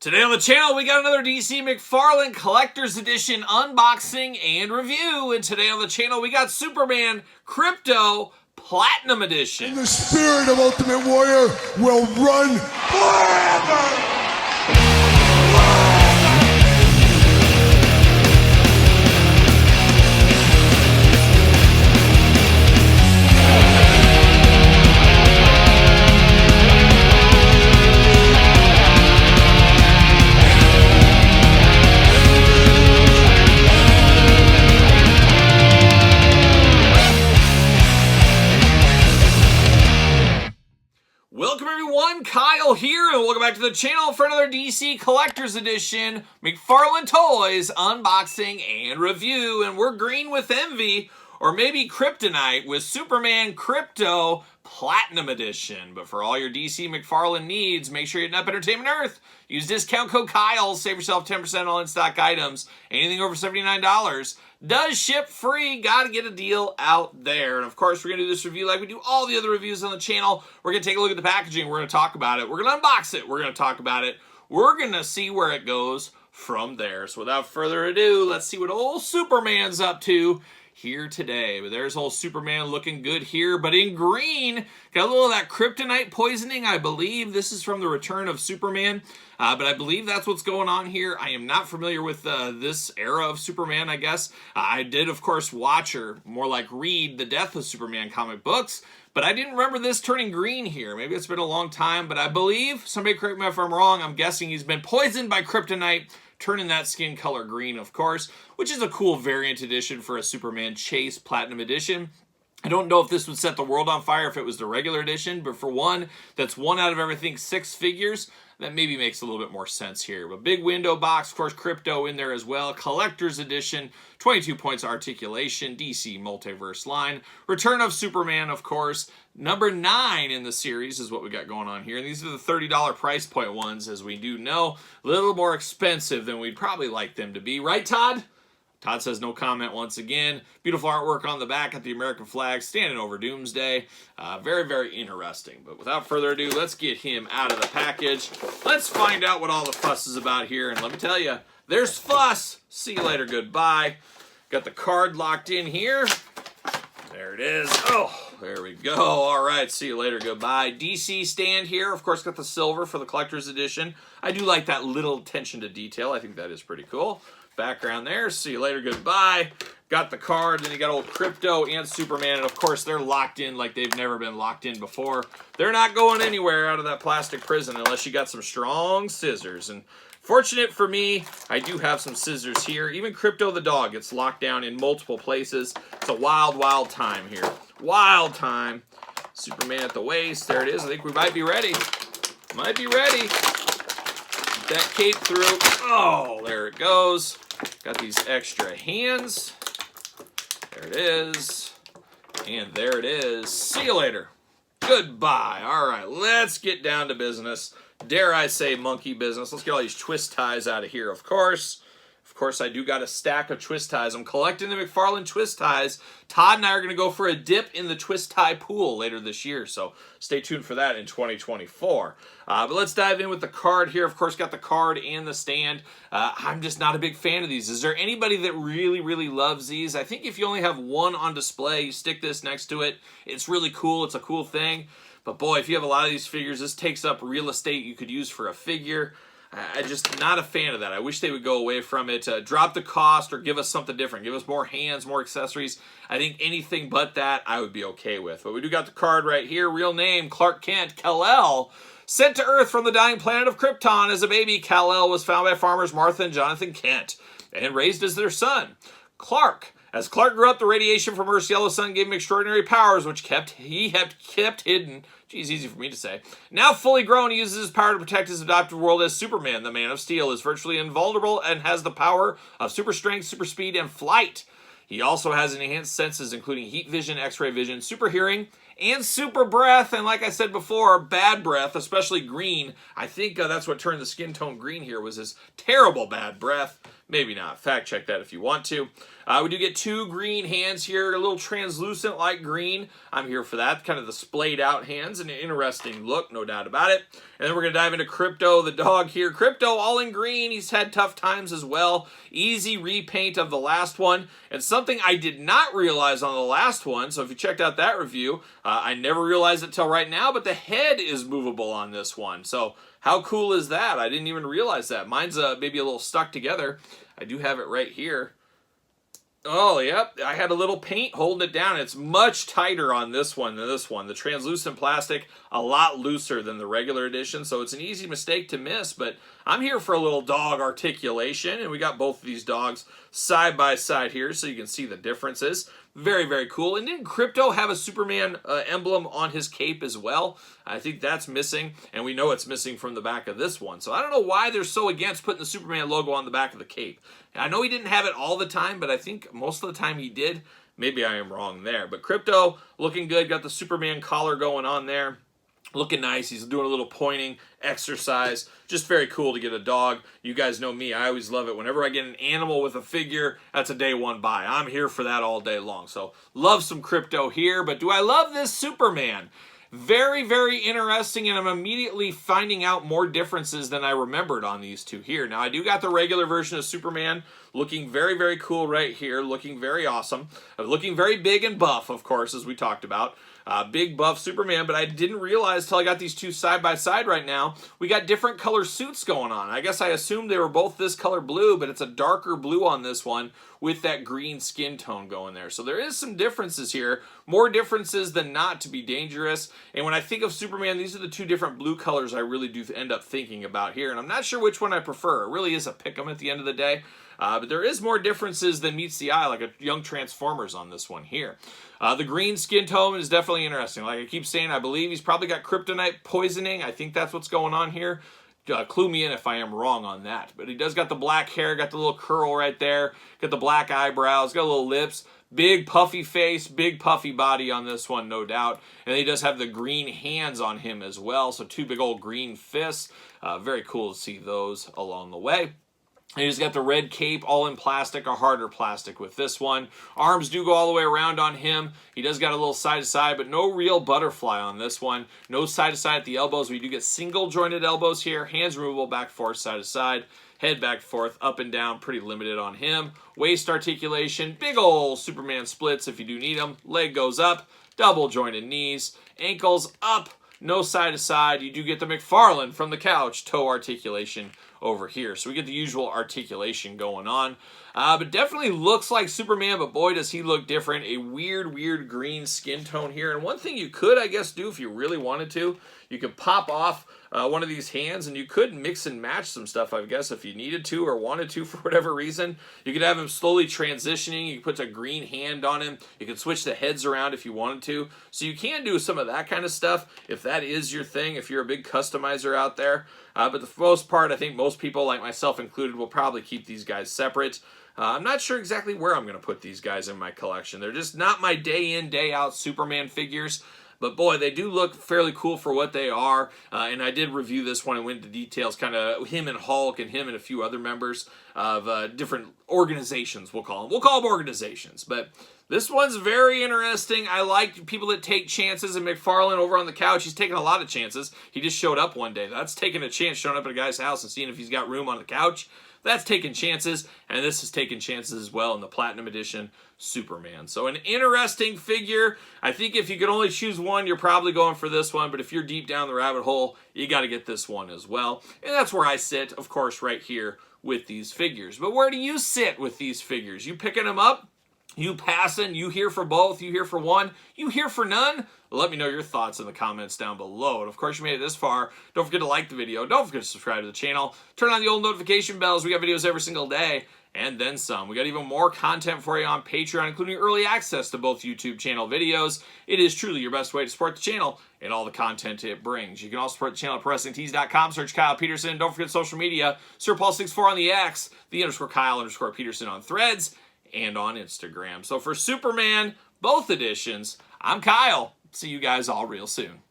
Today on the channel, we got another DC McFarlane Collector's Edition unboxing and review. And today on the channel, we got Superman Krypto Platinum Edition. And the spirit of Ultimate Warrior will run forever! Welcome everyone, Kyle here, and welcome back to the channel for another DC Collector's Edition McFarlane Toys unboxing and review. And we're green with envy, or maybe kryptonite, with Superman Krypto Platinum Edition. But for all your DC McFarlane needs, make sure you hit Up Entertainment Earth. Use discount code Kyle, save yourself 10% on in-stock items. Anything over $79 does ship free. Gotta get a deal out there. And of course, we're gonna do this review like we do all the other reviews on the channel. We're gonna take a look at the packaging. We're gonna talk about it. We're gonna unbox it. We're gonna talk about it. We're gonna see where it goes from there. So without further ado, let's see what old Superman's up to here today. But there's old Superman looking good here, but in green. Got a little of that kryptonite poisoning, I believe. This is from the Return of Superman, but I believe that's what's going on here. I am not familiar with this era of Superman, I guess. I did, of course, watch, or more like read, the Death of Superman comic books, but I didn't remember this turning green here. Maybe it's been a long time, but I believe, somebody correct me if I'm wrong, I'm guessing he's been poisoned by kryptonite, turning that skin color green, of course, which is a cool variant edition for a Superman Chase Platinum Edition. I don't know if this would set the world on fire if it was the regular edition, but for one, that's one out of everything 6 figures, that maybe makes a little bit more sense here. But big window box, of course, Krypto in there as well. Collector's Edition, 22 points Articulation, DC Multiverse line. Return of Superman, of course. Number 9 in the series is what we got going on here. And these are the $30 price point ones, as we do know. A little more expensive than we'd probably like them to be. Right, Todd? Todd says no comment once again. Beautiful artwork on the back at the American flag, standing over Doomsday. Very, very interesting. But without further ado, let's get him out of the package. Let's find out what all the fuss is about here. And let me tell you, there's fuss. See you later, goodbye. Got the card locked in here. There it is. Oh, there we go. All right, see you later, goodbye. DC stand here. Of course, got the silver for the Collector's Edition. I do like that little attention to detail. I think that is pretty cool. Background there. See you later, goodbye. Got the card, then you got old Krypto and Superman, and of course they're locked in like they've never been locked in before. They're not going anywhere out of that plastic prison unless you got some strong scissors. And fortunate for me, I do have some scissors here. Even Krypto the dog gets locked down in multiple places. It's a wild, wild time here. Wild time. Superman at the waist. There it is. I think we might be ready. Might be ready. Get that cape through. Oh, there it goes. Got these extra hands. There it is. And there it is. See you later. Goodbye. All right, let's get down to business. Dare I say monkey business. Let's get all these twist ties out of here, of course. Of course, I do got a stack of twist ties. I'm collecting the McFarlane twist ties. Todd and I are going to go for a dip in the twist tie pool later this year, so stay tuned for that in 2024. But let's dive in with the card here. Of course, got the card and the stand. I'm just not a big fan of these. Is there anybody that really, really loves these? I think if you only have one on display, you stick this next to it. It's really cool. It's a cool thing. But boy, if you have a lot of these figures, this takes up real estate you could use for a figure. I'm just not a fan of that. I wish they would go away from it. Drop the cost or give us something different. Give us more hands, more accessories. I think anything but that I would be okay with. But we do got the card right here. Real name, Clark Kent, Kal-El. Sent to Earth from the dying planet of Krypton as a baby, Kal-El was found by farmers Martha and Jonathan Kent and raised as their son. Clark. As Clark grew up, the radiation from Earth's yellow sun gave him extraordinary powers, which he kept hidden. Geez, easy for me to say. Now fully grown, he uses his power to protect his adopted world as Superman. The Man of Steel is virtually invulnerable and has the power of super strength, super speed, and flight. He also has enhanced senses, including heat vision, x-ray vision, super hearing, and Super Breath, and like I said before, Bad Breath, especially green. I think that's what turned the skin tone green here, was his terrible bad breath. Maybe not. Fact check that if you want to. We do get 2 green hands here, a little translucent like green. I'm here for that. Kind of the splayed out hands, an interesting look, no doubt about it. And then we're going to dive into Krypto the dog here. Krypto all in green. He's had tough times as well. Easy repaint of the last one. And something I did not realize on the last one, so if you checked out that review, I never realized it till right now, but the head is movable on this one. So how cool is that? I didn't even realize that. Mine's maybe a little stuck together. I do have it right here. Oh, yep. I had a little paint holding it down. It's much tighter on this one than this one. The translucent plastic, a lot looser than the regular edition, so it's an easy mistake to miss, but I'm here for a little dog articulation, and we got both of these dogs side by side here so you can see the differences. Very, very cool. And didn't Krypto have a Superman emblem on his cape as well? I think that's missing, and we know it's missing from the back of this one. So I don't know why they're so against putting the Superman logo on the back of the cape. I know he didn't have it all the time, but I think most of the time he did. Maybe I am wrong there. But Krypto looking good. Got the Superman collar going on there. Looking nice. He's doing a little pointing exercise. Just very cool to get a dog. You guys know me. I always love it. Whenever I get an animal with a figure, that's a day one buy. I'm here for that all day long. So love some Krypto here. But do I love this Superman? Very, very interesting, and I'm immediately finding out more differences than I remembered on these two here. Now, I do got the regular version of Superman looking very, very cool right here, looking very awesome, looking very big and buff, of course, as we talked about. Big buff Superman, but I didn't realize till I got these two side by side right now, we got different color suits going on. I guess I assumed they were both this color blue, but it's a darker blue on this one with that green skin tone going there. So there is some differences here, more differences than not to be dangerous. And when I think of Superman, these are the two different blue colors I really do end up thinking about here. And I'm not sure which one I prefer. It really is a pick 'em at the end of the day. But there is more differences than meets the eye, like a young Transformers on this one here. The green skin tone is definitely interesting. Like I keep saying, I believe he's probably got kryptonite poisoning. I think that's what's going on here. Clue me in if I am wrong on that. But he does got the black hair, got the little curl right there, got the black eyebrows, got little lips, big puffy face, big puffy body on this one, no doubt. And he does have the green hands on him as well, so two big old green fists. Very cool to see those along the way. And he's got the red cape, all in plastic, a harder plastic with this one. Arms do go all the way around on him. He does got a little side-to-side, but no real butterfly on this one. No side-to-side at the elbows. We do get single-jointed elbows here. Hands removable, back, forth, side-to-side. Head back, forth, up and down. Pretty limited on him. Waist articulation. Big old Superman splits if you do need them. Leg goes up. Double-jointed knees. Ankles up. No side-to-side. You do get the McFarlane from the couch. Toe articulation over here. So we get the usual articulation going on. But definitely looks like Superman, but boy, does he look different. A weird, weird green skin tone here. And one thing you could, I guess, do if you really wanted to, you could pop off one of these hands and you could mix and match some stuff, I guess, if you needed to or wanted to for whatever reason. You could have him slowly transitioning. You could put a green hand on him. You could switch the heads around if you wanted to. So you can do some of that kind of stuff if that is your thing, if you're a big customizer out there. But the most part, I think most people, like myself included, will probably keep these guys separate. I'm not sure exactly where I'm going to put these guys in my collection. They're just not my day in, day out Superman figures. But boy, they do look fairly cool for what they are. And I did review this one and went into details, kind of him and Hulk and him and a few other members of different organizations, we'll call them. We'll call them organizations. But this one's very interesting. I like people that take chances. And McFarlane over on the couch, he's taking a lot of chances. He just showed up one day. That's taking a chance, showing up at a guy's house and seeing if he's got room on the couch. That's taking chances, and this is taking chances as well in the Platinum Edition Superman. So an interesting figure. I think if you could only choose one, you're probably going for this one, but if you're deep down the rabbit hole, you got to get this one as well. And that's where I sit, of course, right here with these figures. But where do you sit with these figures? You picking them up? You passing? You here for both? You here for one? You here for none? Let me know your thoughts in the comments down below. And of course, you made it this far. Don't forget to like the video. Don't forget to subscribe to the channel. Turn on the old notification bells. We got videos every single day and then some. We got even more content for you on Patreon, including early access to both YouTube channel videos. It is truly your best way to support the channel and all the content it brings. You can also support the channel at ProWrestlingTees.com. Search Kyle Peterson. Don't forget social media. SirPaul64 on the X, the _Kyle_Peterson on Threads, and on Instagram. So for Superman, both editions, I'm Kyle. see you guys all real soon.